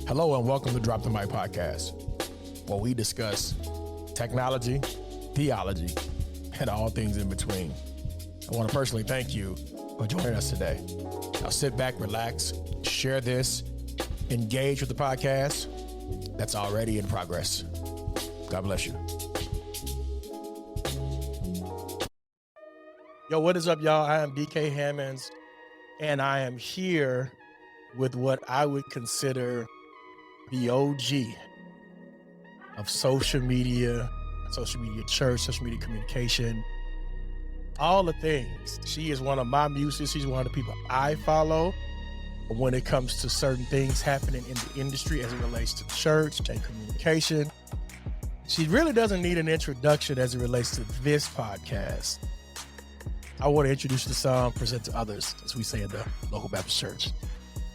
Hello and welcome to Drop the Mic Podcast, where we discuss technology, theology, and all things in between. I want to personally thank you for joining us today. Now sit back, relax, share this, engage with the podcast that's already in progress. God bless you. Yo, what is up, y'all? I am DK Hammonds, and I am here with what I would consider the OG of social media church, social media communication, all the things. She is one of my muses. She's one of the people I follow when it comes to certain things happening in the industry as it relates to church and communication. She really doesn't need an introduction as it relates to this podcast. I want to introduce you to some, present to others, as we say in the local Baptist church.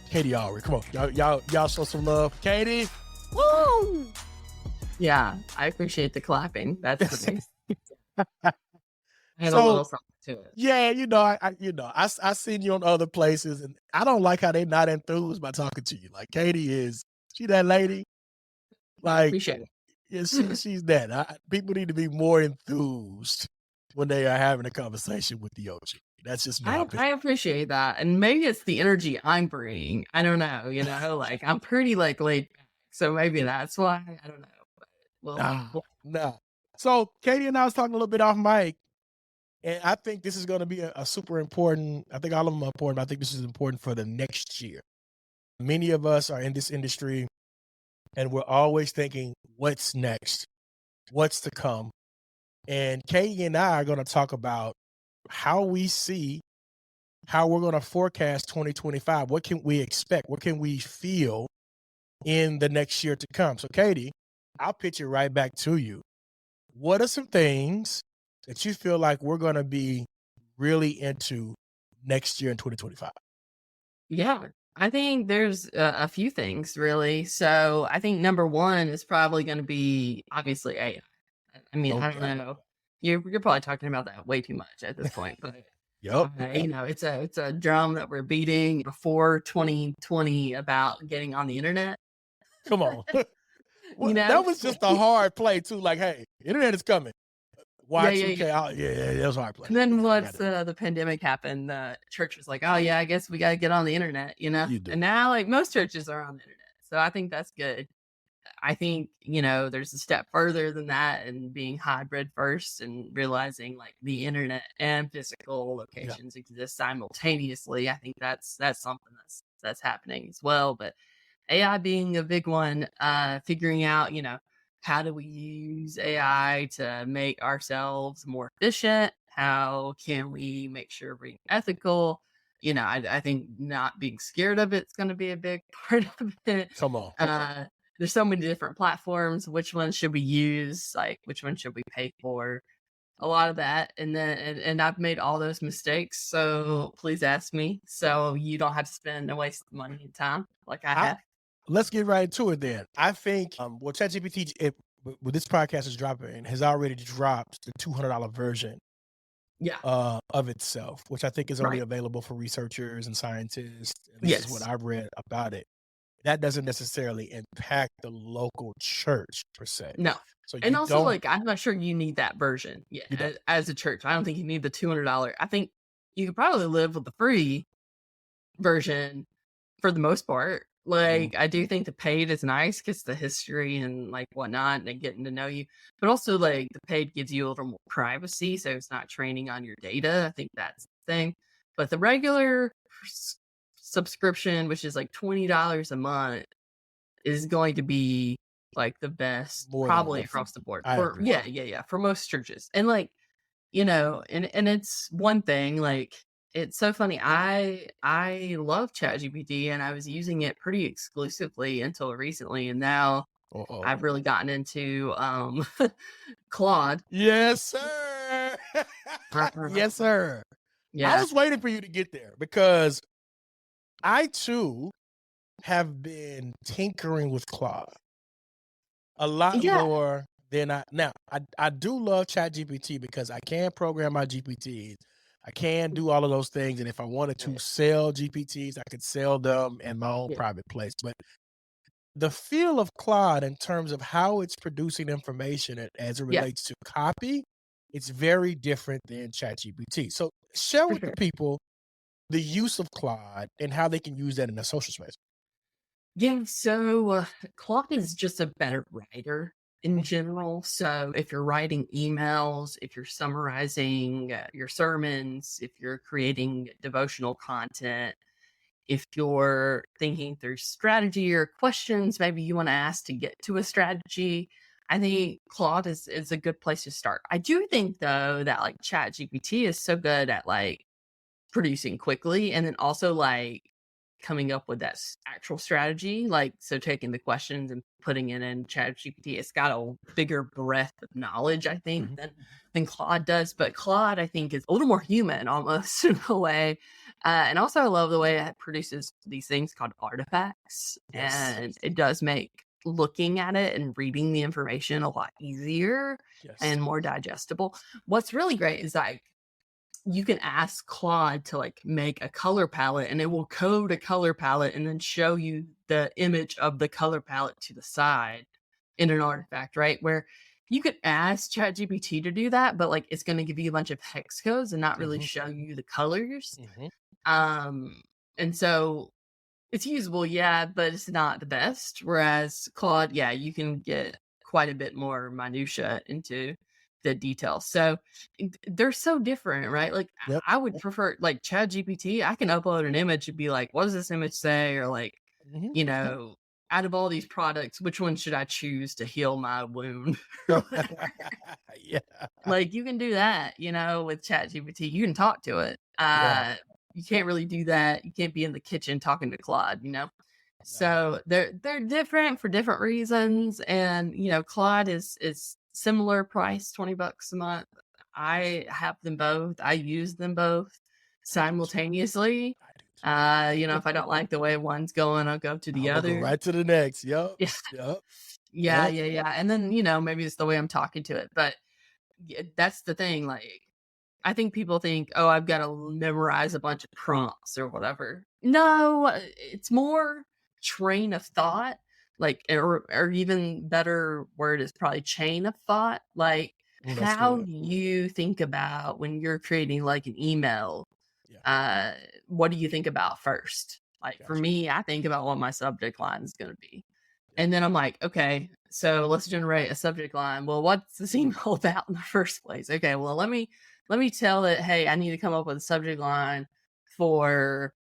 Katie Allred, come on. Y'all show some love. Katie, woo! Yeah, I appreciate the clapping. That's nice. I had a little something to it. Yeah, I seen you on other places, and I don't like how they not enthused by talking to you. Like Katie is, she that lady. Like, Appreciate it. Yeah, she's that. People need to be more enthused when they are having a conversation with the OG. That's just my opinion. I appreciate that. And maybe it's the energy I'm bringing. I don't know, like I'm pretty laid back. So maybe that's why. I don't know. Nah. So Katie and I was talking a little bit off mic, and I think this is going to be a super important. I think all of them are important, but I think this is important for the next year. Many of us are in this industry, and we're always thinking, what's next? What's to come? And Katie and I are going to talk about how we see, how we're going to forecast 2025. What can we expect? What can we feel in the next year to come? So Katie, I'll pitch it right back to you. What are some things that you feel like we're going to be really into next year in 2025? Yeah, I think there's a few things really. So I think number one is probably going to be obviously AI. I mean, I don't know. You're probably talking about that way too much at this point, but Yep. it's a drum that we're beating before 2020 about getting on the internet. Come on. That was just a hard play too. Like, hey, internet is coming. Y2K, yeah, that was a hard play. And then once the pandemic happened, the church was like, oh yeah, I guess we got to get on the internet, And now like most churches are on the internet. So I think that's good. I think, there's a step further than that and being hybrid first and realizing like the internet and physical locations exist simultaneously. I think that's something that's happening as well. But AI being a big one, figuring out, how do we use AI to make ourselves more efficient? How can we make sure we're ethical? I think not being scared of it's going to be a big part of it. Come on. There's so many different platforms. Which one should we use? Like, which one should we pay for? A lot of that. And then, and I've made all those mistakes. So please ask me. So you don't have to spend and waste money and time like I have. Let's get right into it then. I think ChatGPT, when this podcast is dropping, has already dropped the $200 version of itself, which I think is only available for researchers and scientists. And this is what I've read about it. That doesn't necessarily impact the local church per se. No. So and also, like, I'm not sure you need that version as a church. I don't think you need the $200. I think you could probably live with the free version for the most part. Like, I do think the paid is nice because the history and like whatnot and getting to know you, but also like the paid gives you a little more privacy. So it's not training on your data. I think that's the thing. But the regular subscription, which is like $20 a month, is going to be like the best probably across the board for most churches. And like, and it's one thing, like, it's so funny. I love ChatGPT and I was using it pretty exclusively until recently, and now I've really gotten into Claude. Yes, sir. Yes, sir. Yeah. I was waiting for you to get there because I too have been tinkering with Claude a lot more than I do love ChatGPT because I can program my GPTs. I can do all of those things. And if I wanted to sell GPTs, I could sell them in my own private place. But the feel of Claude in terms of how it's producing information as it Yeah, relates to copy, it's very different than ChatGPT. So share for with the sure. people the use of Claude and how they can use that in a social space. Yeah, so Claude is just a better writer in general. So if you're writing emails, if you're summarizing your sermons, if you're creating devotional content, if you're thinking through strategy or questions maybe you want to ask to get to a strategy, I think Claude is a good place to start. I do think though that like Chat GPT is so good at like producing quickly and then also like coming up with that actual strategy. Like, so taking the questions and putting it in Chat GPT, it's got a bigger breadth of knowledge, I think, Mhm. than Claude does. But Claude, I think, is a little more human almost in a way. And also, I love the way it produces these things called artifacts. Yes. And it does make looking at it and reading the information a lot easier Yes. and more digestible. What's really great is like you can ask Claude to like make a color palette and it will code a color palette and then show you the image of the color palette to the side in an artifact, right? Where you could ask ChatGPT to do that, but like it's going to give you a bunch of hex codes and not really Mhm. show you the colors. Mhm. Um, and so it's usable, yeah, but it's not the best. Whereas Claude, yeah, you can get quite a bit more minutia into the details. So they're so different, right? Like Yep. I would prefer like Chat GPT. I can upload an image and be like, what does this image say? Or like, Mhm. you know, out of all these products, which one should I choose to heal my wound? Or Yep. whatever. Yeah. Like you can do that, with Chat GPT. You can talk to it. Yeah. You can't really do that. You can't be in the kitchen talking to Claude. No. So they're different for different reasons. And Claude is similar price, $20 a month. I have them both. I use them both I do too. simultaneously. I do too. If I don't like the way one's going, I'll go to I the will go other. right to the next. Yep. Yep. Yeah, Yep. yeah, yeah. And then, maybe it's the way I'm talking to it. But that's the thing. Like, I think people think, oh, I've got to memorize a bunch of prompts or whatever. No, it's more train of thought, like, or even better word is probably chain of thought. Like, Ooh, that's how good. do you think about when you're creating like an email? Yeah. Uh, what do you think about first? Like for Gotcha. me, I think about what my subject line is going to be. Yeah. And then I'm like, okay, so let's generate a subject line. Well, what's this email about in the first place? Okay, well, let me tell it, hey, I need to come up with a subject line for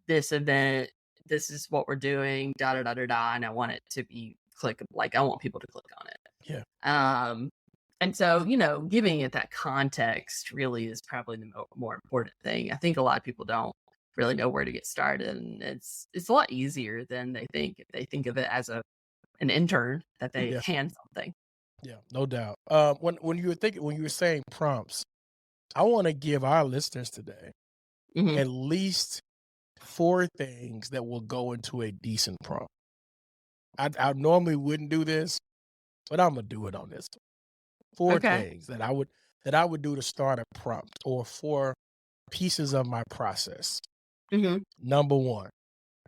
this event. This is what we're doing, da da da da da, and I want it to be clickable. Like I want people to click on it. Yeah. Um, and so, giving it that context really is probably the more important thing. I think a lot of people don't really know where to get started, and it's a lot easier than they think if they think of it as an intern that they Yeah. hand something. Yeah. No doubt. When you were saying prompts, I want to give our listeners today Hmm. at least 4 things that will go into a decent prompt. I normally wouldn't do this, but Imma do it on this one. 4 Okay. things that I would do to start a prompt or 4 pieces of my process. Hmm. Number 1,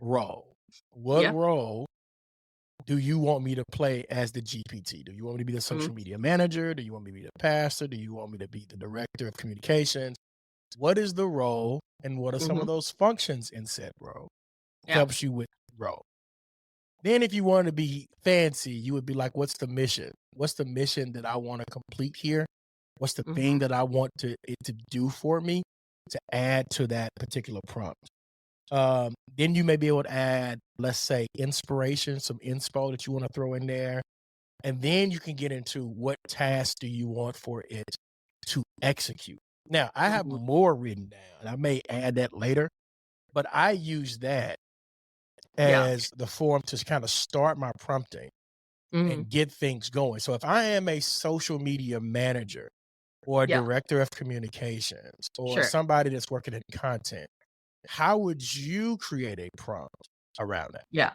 role. What Yeah. role do you want me to play as the GPT? Do you want me to be the Hmm. social media manager? Do you want me to be the pastor? Do you want me to be the director of communications? What is the role and what are some Hmm. of those functions in said role? Yeah. Helps you with role. Then if you want to be fancy, you would be like, what's the mission? What's the mission that I want to complete here? What's the Hmm. thing that I want it to do for me to add to that particular prompt? Then you may be able to add, let's say, inspiration, some inspo that you want to throw in there. And then you can get into what task do you want for it to execute. Now, I have Hmm. more written down. I may add that later, but I use that Yeah. as the form to kind of start my prompting Hmm. and get things going. So if I am a social media manager or a Yeah. director of communications or Sure. somebody that's working in content, how would you create a prompt around that? Yeah.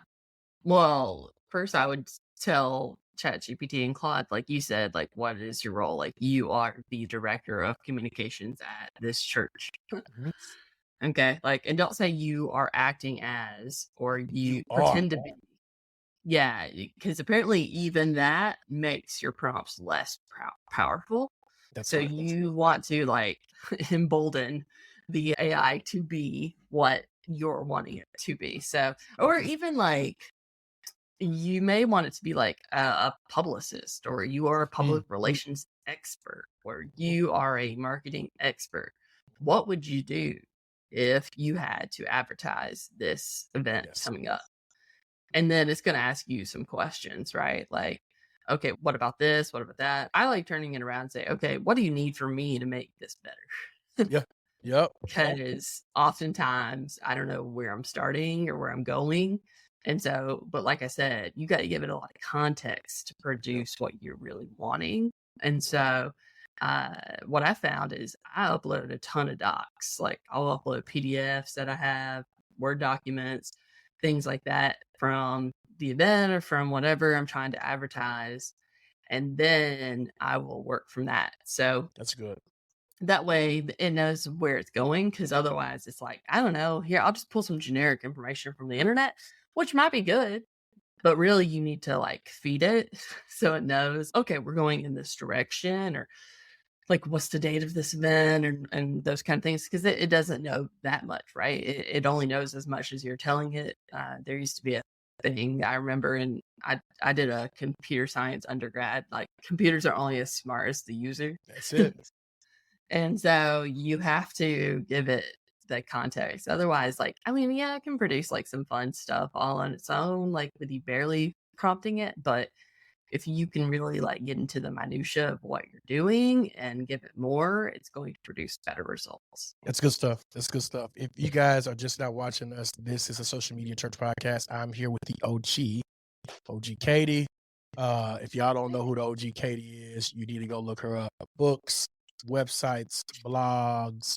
Well, first I would tell ChatGPT and Claude, like you said, like what is your role? Like you are the director of communications at this church. Mhm. Okay. Like, and don't say you are acting as or You you are. pretend to be. Yeah, because apparently even that makes your prompts less powerful. That's So correct. you want to like embolden the AI to be what you're wanting it to be. So, or even like you may want it to be like a publicist, or you are a public relations expert, or you are a marketing expert. What would you do if you had to advertise this event Yes. coming up? And then it's going to ask you some questions, right? Like, okay, what about this? What about that? I like turning it around and say, okay, what do you need from me to make this better? Yeah. Yep. Because oftentimes I don't know where I'm starting or where I'm going. And so, but like I said, you got to give it a lot of context to Yep. produce what you're really wanting. And so, what I found is I upload a ton of docs. Like I'll upload PDFs that I have, Word documents, things like that from the event or from whatever I'm trying to advertise. And then I will work from that. So That's good. that way it knows where it's going, because otherwise it's like, I don't know, here, I'll just pull some generic information from the internet, which might be good, but really you need to like feed it so it knows, okay, we're going in this direction, or like what's the date of this event, and those kind of things, because it doesn't know that much, right? It only knows as much as you're telling it. There used to be a thing I remember, and I did a computer science undergrad. Like computers are only as smart as the user. That's it. And so you have to give it the context. Otherwise, like, I mean, yeah, it can produce like some fun stuff all on its own, like with you barely prompting it. But if you can really like get into the minutia of what you're doing and give it more, it's going to produce better results. That's good stuff. That's good stuff. If you guys are just now watching us, this is a social media church podcast. I'm here with the OG Katie. If y'all don't know who the OG Katie is, you need to go look her up. Books, websites, blogs,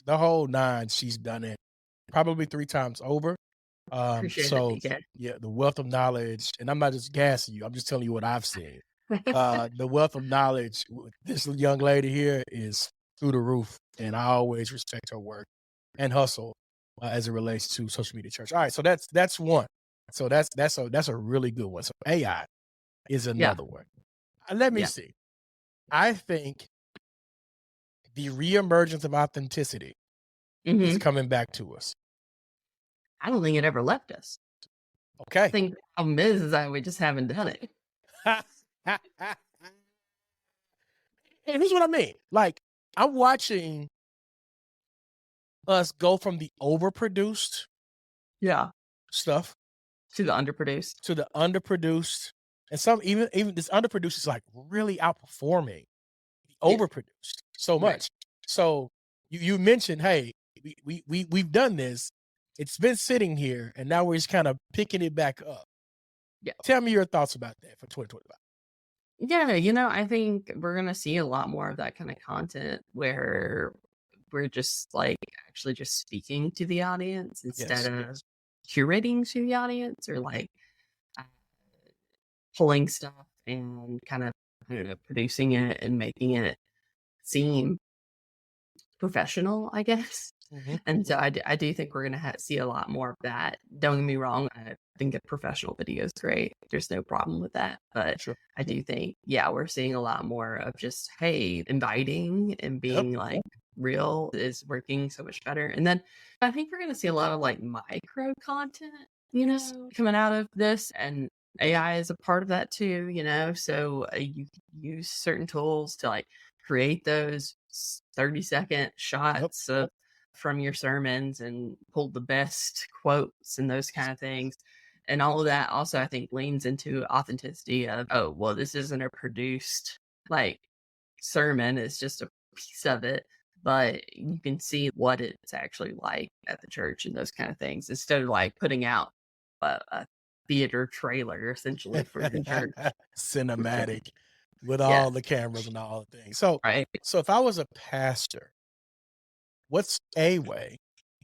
the whole nine. She's done it probably 3 times over. Appreciate it, So DK. yeah, the wealth of knowledge, and I'm not just gassing you. I'm just telling you what I've seen. The wealth of knowledge with this young lady here is through the roof, and I always respect her work and hustle as it relates to social media church. All right, so that's one. So that's a really good one. So AI is Yeah. another one. Let me Yeah. see. I think the reemergence of authenticity is Hmm. coming back to us. I don't think it ever left us. I Okay. think the problem is that we just haven't done it. And here's what I mean. Like, I'm watching us go from the overproduced Yeah. stuff To the underproduced. to the underproduced, and some even this underproduced is like really outperforming the Yeah. overproduced so Right. much. So you mentioned, hey, we've done this. It's been sitting here, and now we're just kind of picking it back up. Yeah. Tell me your thoughts about that for 2025. Yeah, I think we're gonna see a lot more of that kind of content where we're just like actually just speaking to the audience instead Yes. of curating to the audience, or like uh, pulling stuff and kind of, I don't know, producing it and making it seem professional, I guess. Hmm. And so I do think we're going to see a lot more of that. Don't get me wrong. I think a professional video is great. There's no problem with that. But Sure. I do think, yeah, we're seeing a lot more of just, hey, inviting and Yep. being like real is working so much better. And then I think we're going to see a lot of like micro content, coming out of this. And AI is a part of that too, So you can use certain tools to like create those 30-second Yep. shots from your sermons and pull the best quotes and those kind of things. And all of that also, I think, leans into authenticity of, oh, well, this isn't a produced like sermon, it's just a piece of it. But you can see what it's actually like at the church and those kind of things, instead of like putting out a theater trailer essentially for the church. Cinematic with Yeah, all the cameras and all the things. So, right. so if I was a pastor, what's a way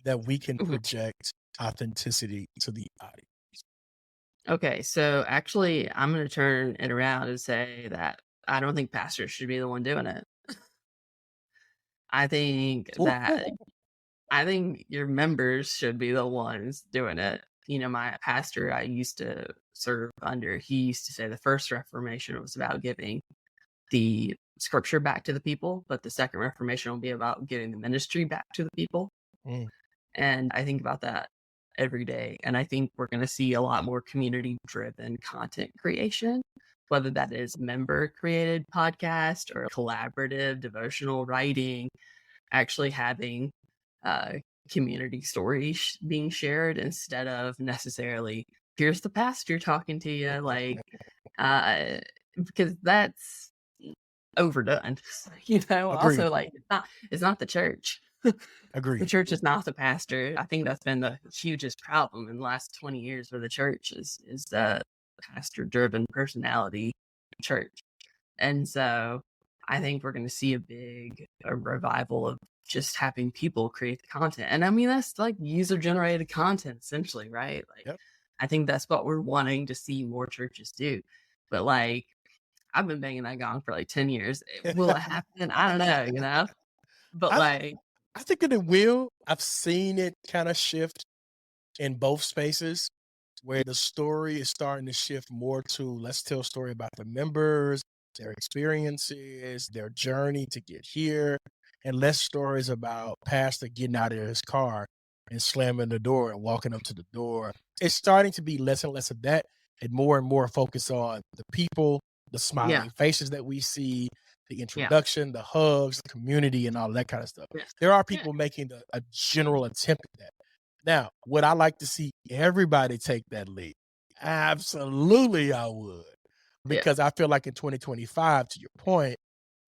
that we can Mhm. project authenticity to the audience? Okay, so actually, I'm going to turn it around and say that I don't think pastors should be the one doing it. I think Ooh, that I think your members should be the ones doing it, my pastor I used to serve under, he used to say the first Reformation was about giving the scripture back to the people, but the second Reformation will be about giving the ministry back to the people. Mm. And I think about that every day. And I think we're going to see a lot more community-driven content creation, whether that is member-created podcast or collaborative devotional writing, actually having community stories being shared instead of necessarily, here's the pastor talking to you, like, because that's overdone. Agreed. Also, like, it's not the church. Agreed. The church is not the pastor. I think that's been the hugest problem in the last 20 years for the church is the pastor-driven personality church. And so I think we're going to see a revival of just having people create the content. And I mean, that's like user-generated content, essentially, right? Like, Yep. I think that's what we're wanting to see more churches do. But like, I've been banging that gong for like 10 years. Will it happen? I don't know, But I think that it will. I've seen it kind of shift in both spaces where the story is starting to shift more to let's tell a story about the members, their experiences, their journey to get here, and less stories about pastor getting out of his car and slamming the door and walking up to the door. It's starting to be less and less of that and more focus on the people, the smiling faces that we see, the introduction, the hugs, the community, and all that kind of stuff. There are people making a general attempt at that. Now, would I like to see everybody take that lead? Absolutely, I would. Because I feel like in 2025, to your point,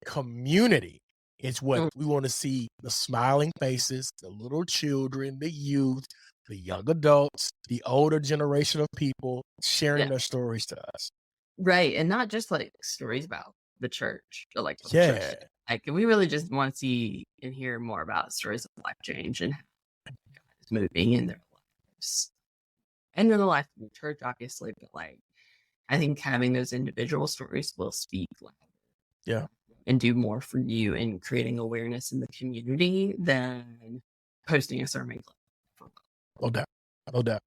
community is what we want to see, the smiling faces, the little children, the youth, the young adults, the older generation of people sharing their stories to us. Right. And not just like stories about the church or like the church. Like we really just want to see and hear more about stories of life change and how God is moving in their lives. And in the life of the church, obviously, but like I think having those individual stories will speak louder. Yeah. And do more for you in creating awareness in the community than posting a sermon clip. No doubt. No doubt.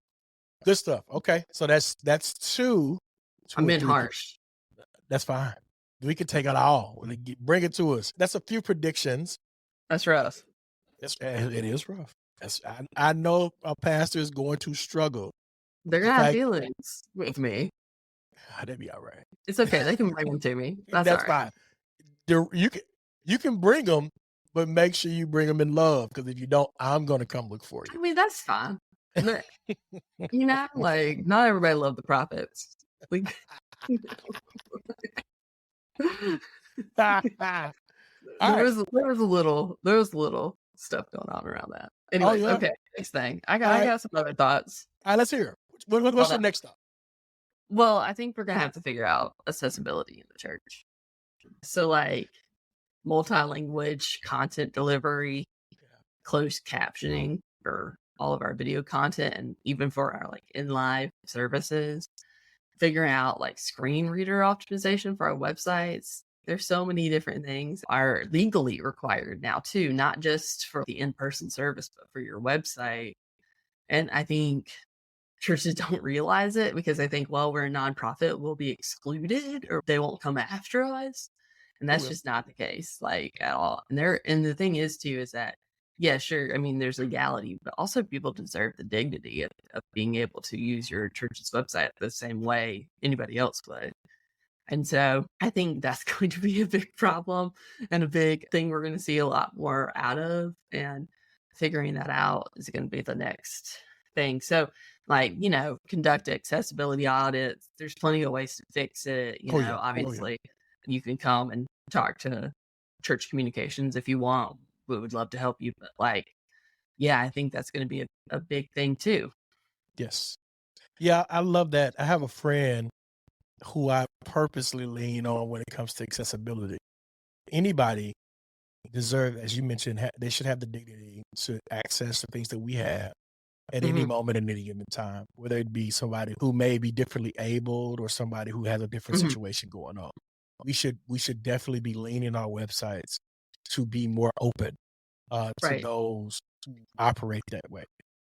Good stuff. Okay. So that's two. I'm being harsh. That's fine. We can take it all. Bring it to us. That's a few predictions. That's rough. It is rough. I know a pastor is going to struggle. They're going to have feelings with me. That'd be all right. It's okay. They can bring them to me. That's fine. You can bring them, but make sure you bring them in love. Because if you don't, I'm going to come look for you. I mean, that's fine. But, like not everybody loved the prophets. Like, there was a little stuff going on around that. Anyway, okay, next thing. I got some other thoughts. All right, let's hear. What's the next thought? Well, I think we're gonna have to figure out accessibility in the church. So like multi-language content delivery, closed captioning for all of our video content and even for our like in live services, figuring out like screen reader optimization for our websites. There's so many different things are legally required now too, not just for the in-person service, but for your website. And I think churches don't realize it because they think, well, we're a nonprofit, we'll be excluded or they won't come after us. And that's just not the case, like at all. And the thing is too, is that, yeah, sure. I mean, there's legality, but also people deserve the dignity of being able to use your church's website the same way anybody else would. And so I think that's going to be a big problem and a big thing we're going to see a lot more out of. And figuring that out is going to be the next thing. So like, conduct accessibility audits. There's plenty of ways to fix it. Obviously you can come and talk to church communications if you want. We would love to help you. But like, yeah, I think that's going to be a big thing too. Yes. Yeah, I love that. I have a friend who I purposely lean on when it comes to accessibility. Anybody deserves, as you mentioned, they should have the dignity to access the things that we have at any moment in any given time, whether it be somebody who may be differently abled or somebody who has a different situation going on. We should definitely be leaning our websites to be more open to those who operate that way.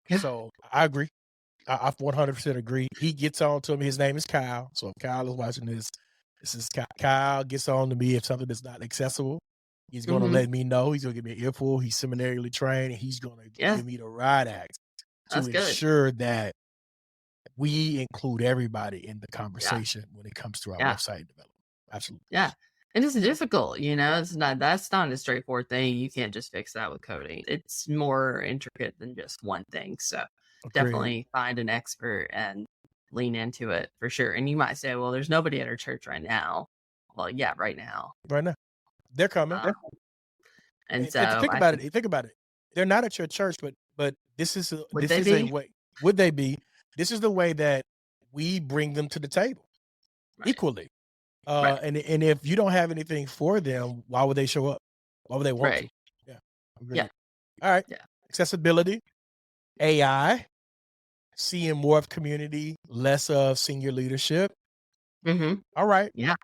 Yeah. So I agree. I 100% agree. He gets on to me. His name is Kyle. So if Kyle is watching this, this is Kyle gets on to me if something is not accessible. He's going to let me know. He's going to give me an earful. He's seminarially trained, and he's going to give me the right act to ensure that we include everybody in the conversation when it comes to our website development. Absolutely. Yeah. And it's difficult, that's not a straightforward thing. You can't just fix that with coding. It's more intricate than just one thing. So definitely find an expert and lean into it for sure. And you might say, well, there's nobody at our church right now. Well, yeah, right now. Right now. They're coming. And so think about it. They're not at your church, but this is a way. Would they be? This is the way that we bring them to the table equally. And if you don't have anything for them, why would they show up? Why would they want to? Yeah. Agreed. Yeah. All right. Yeah. Accessibility, AI, seeing more of community, less of senior leadership. All right. Yeah.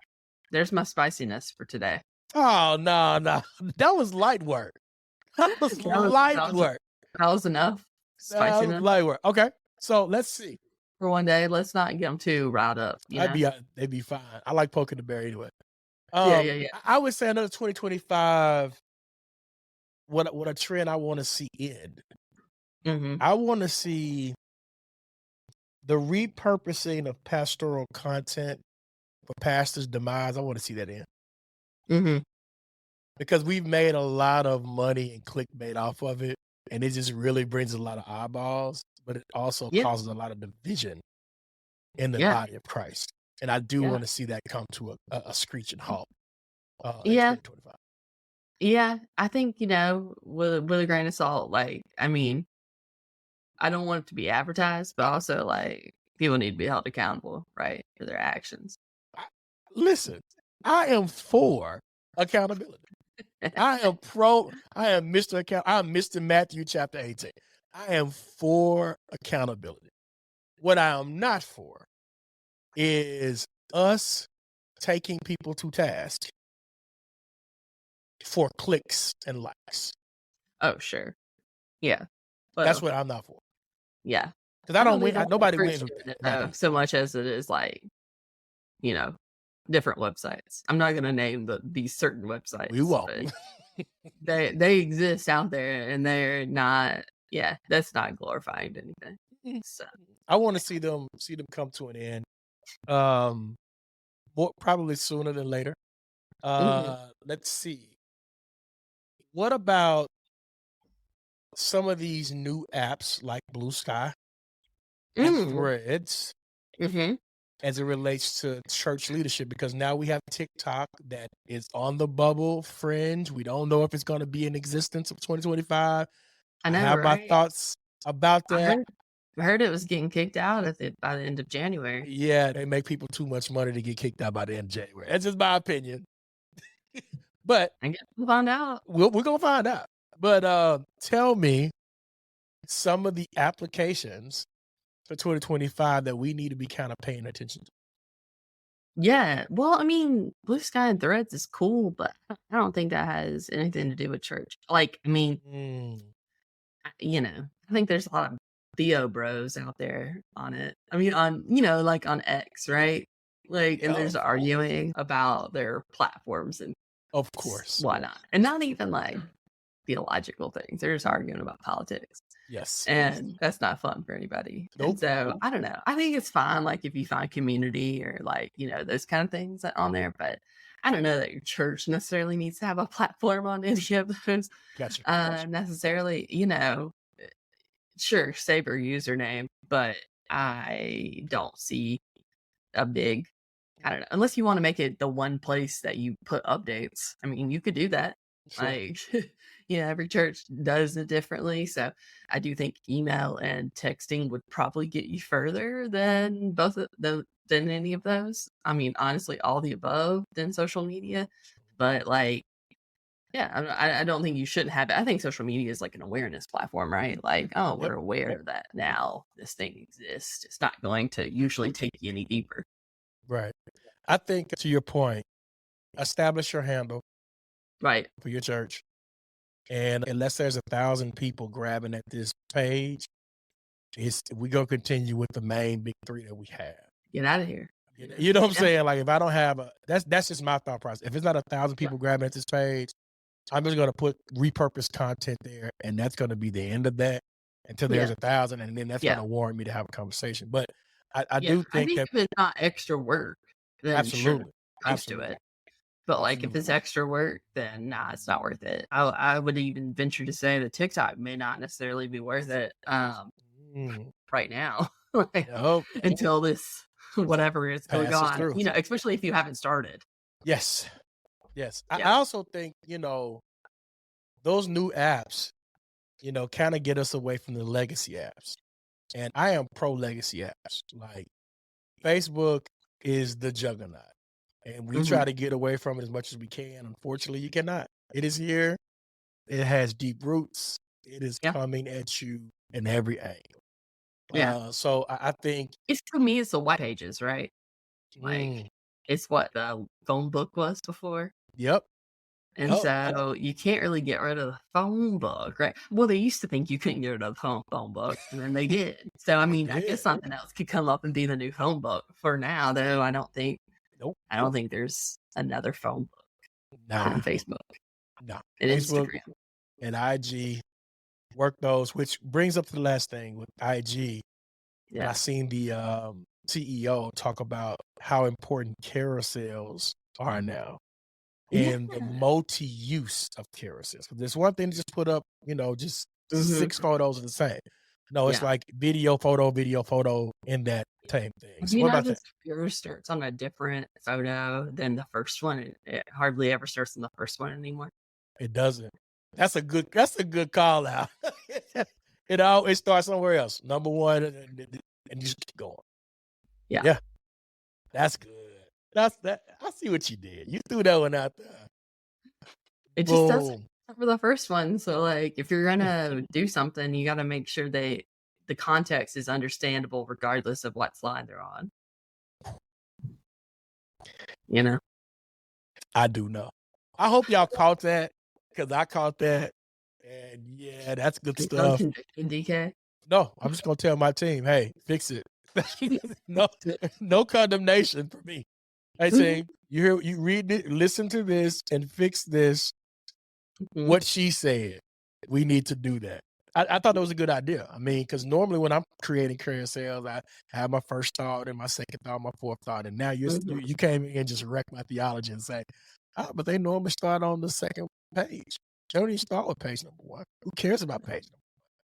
There's my spiciness for today. Oh, no. That was light work. That was light work. That was enough. Spiciness. That was light work. Okay. So let's see. For one day, let's not get them too riled up. They'd be fine. I like poking the bear anyway. Yeah. I would say another 2025. What a trend I want to see end. I want to see the repurposing of pastoral content for pastors' demise. I want to see that end. Because we've made a lot of money and clickbait off of it, and it just really brings a lot of eyeballs, but it also causes a lot of division in the body of Christ. And I do want to see that come to a screeching halt. In 2025. Yeah, I think, with a grain of salt, I don't want it to be advertised, but also people need to be held accountable, right, for their actions. Listen, I am for accountability. I am Mr. Matthew chapter 18. I am for accountability. What I am not for is us taking people to task for clicks and likes. Oh, sure. Yeah. But that's what I'm not for. Yeah. Because I don't win. Nobody wins with that. So much as it is different websites. I'm not going to name these certain websites. We won't. They exist out there, and they're not. Yeah, that's not glorifying anything. So I want to see them come to an end. Probably sooner than later. Let's see. What about some of these new apps like Blue Sky and Threads as it relates to church leadership? Because now we have TikTok that is on the bubble fringe. We don't know if it's going to be in existence of 2025. I know, have my thoughts about that. I heard it was getting kicked out by the end of January. Yeah, they make people too much money to get kicked out by the end of January. That's just my opinion. But I guess we'll find out. We're going to find out. But tell me some of the applications for 2025 that we need to be kind of paying attention to. Yeah. Well, Blue Sky and Threads is cool, but I don't think that has anything to do with church. I think there's a lot of Theo bros out there on it. On X, right? And there's arguing about their platforms and of course whatnot. And not even theological things. They're just arguing about politics. Yes. And that's not fun for anybody. Nope. And so I don't know. I think it's fine if you find community or those kind of things on there, but I don't know that your church necessarily needs to have a platform on any of those. Gotcha. Necessarily, sure, save your username, but I don't see a big, I don't know, unless you want to make it the one place that you put updates. You could do that. Sure. Every church does it differently. So I do think email and texting would probably get you further than than any of those. Honestly, all the above than social media. But I don't think you shouldn't have it. I think social media is an awareness platform, right? We're aware that now this thing exists. It's not going to usually take you any deeper. Right. I think to your point, establish your handle. Right. For your church. And unless there's 1,000 people grabbing at this page, we're gonna continue with the main big three that we have. Get out of here. You know what I'm saying? Like if I don't have that's just my thought process. If it's not 1,000 people grabbing at this page, I'm just gonna put repurposed content there, and that's gonna be the end of that until there's 1,000, and then that's gonna warrant me to have a conversation. But I do think that if it's not extra work, then absolutely, post to it. But like if it's extra work, then nah, it's not worth it. I would even venture to say that TikTok may not necessarily be worth it right now, until this whatever is going on. You know, especially if you haven't started. Yes. I also think those new apps, kind of get us away from the legacy apps, and I am pro legacy apps. Like Facebook is the juggernaut. And we try to get away from it as much as we can. Unfortunately, you cannot. It is here. It has deep roots. It is coming at you in every angle. So I think to me, it's the white pages, right? Like it's what the phone book was before. Yep. And so you can't really get rid of the phone book, right? Well, they used to think you couldn't get rid of the phone book, and then they did. So I mean, I guess something else could come up and be the new phone book. For now, though, I don't think there's another phone book on Facebook. No. And Facebook Instagram. And IG work those, which brings up the last thing with IG. I seen the CEO talk about how important carousels are now. And the multi-use of carousels. There's one thing to just put up, just 6 photos of the same. No, it's like video, photo, in that same thing. So what about that? Yours starts on a different photo than the first one. It hardly ever starts on the first one anymore. It doesn't. That's a good call out. It always starts somewhere else. Number one, and you just keep going. Yeah. That's good. That's that. I see what you did. You threw that one out there. It just doesn't for the first one. So like if you're gonna do something, you gotta make sure the context is understandable regardless of what slide they're on. I do know. I hope y'all caught that, because I caught that. And that's good stuff. DK? No, I'm just gonna tell my team, hey, fix it. No condemnation for me. Hey, team, you read it, listen to this, and fix this. What she said, we need to do that. I thought that was a good idea. I mean, because normally when I'm creating carousels, I have my first thought and my second thought, my fourth thought, and now you came in and just wrecked my theology and say, but they normally start on the second page. They don't even start with page number 1. Who cares about page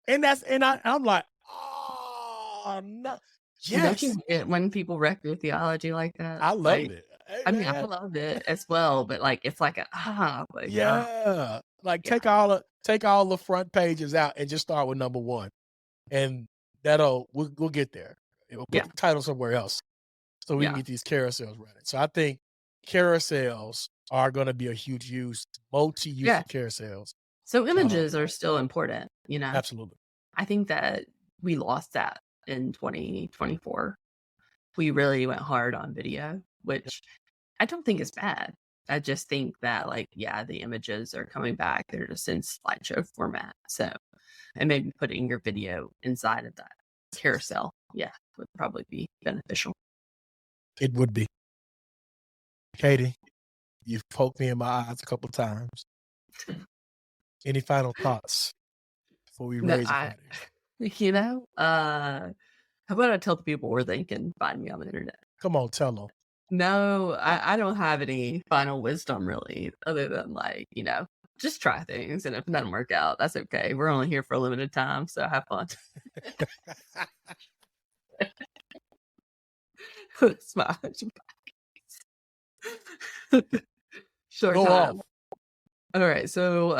number 1? And I'm like, oh no. Yes. Don't you get when people wreck your theology like that? I love it. Hey, I mean, I love it as well, but like it's like take all the front pages out and just start with number 1, and we'll get there. We'll put the title somewhere else so we can get these carousels running. So I think carousels are going to be a huge multi-use of carousels. So images are still important, Absolutely. I think that we lost that in 2024. We really went hard on video, which I don't think is bad. I just think that the images are coming back. They're just in slideshow format. So, and maybe putting your video inside of that carousel, would probably be beneficial. It would be. Katie, you've poked me in my eyes a couple times. Any final thoughts before we raise it? How about I tell the people where they can find me on the internet? Come on, tell them. No, I don't have any final wisdom really, other than just try things, and if it doesn't work out, that's okay. We're only here for a limited time, so have fun. Smile. Short Go time. off. All right, so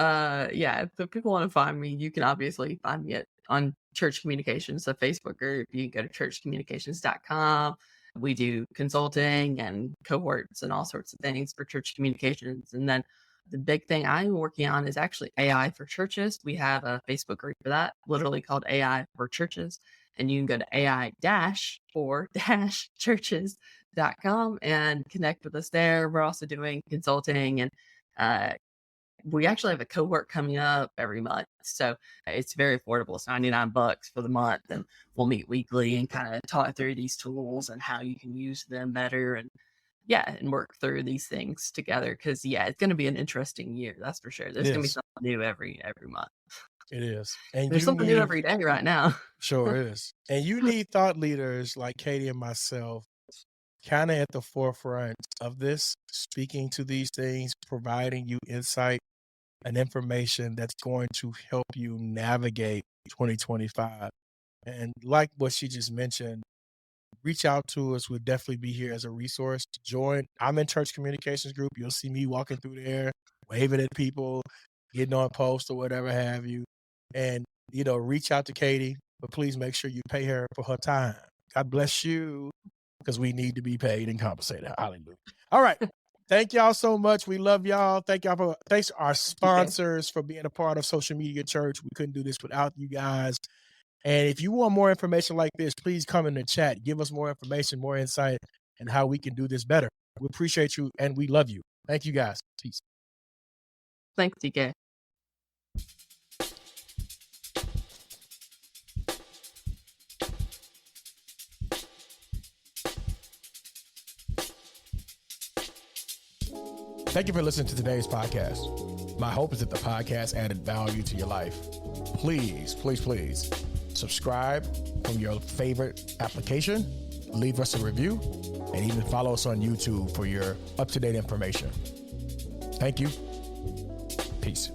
if people want to find me, you can obviously find me on Church Communications, the Facebook group. You can go to churchcommunications.com. We do consulting and cohorts and all sorts of things for church communications. And then the big thing I'm working on is actually AI for churches. We have a Facebook group for that, literally called AI for Churches. And you can go to AI-for-churches.com and connect with us there. We're also doing consulting and we actually have a cohort coming up every month. So it's very affordable. It's $99 for the month. And we'll meet weekly and kind of talk through these tools and how you can use them better. And and work through these things together. Cause it's going to be an interesting year. That's for sure. There's going to be something new every month. It is. And there's something new every day right now. Sure is. And you need thought leaders like Katie and myself kind of at the forefront of this, speaking to these things, providing you insight and information that's going to help you navigate 2025. And like what she just mentioned, reach out to us. We'll definitely be here as a resource. Join. I'm in church communications group. You'll see me walking through there, waving at people, getting on posts or whatever have you. And, reach out to Katie, but please make sure you pay her for her time. God bless you, because we need to be paid and compensated. Hallelujah. All right. Thank y'all so much. We love y'all. Thanks to our sponsors for being a part of Social Media Church. We couldn't do this without you guys. And if you want more information like this, please come in the chat. Give us more information, more insight, and how we can do this better. We appreciate you and we love you. Thank you guys. Peace. Thanks, DK. Thank you for listening to today's podcast. My hope is that the podcast added value to your life. Please, please, please subscribe from your favorite application, leave us a review, and even follow us on YouTube for your up-to-date information. Thank you. Peace.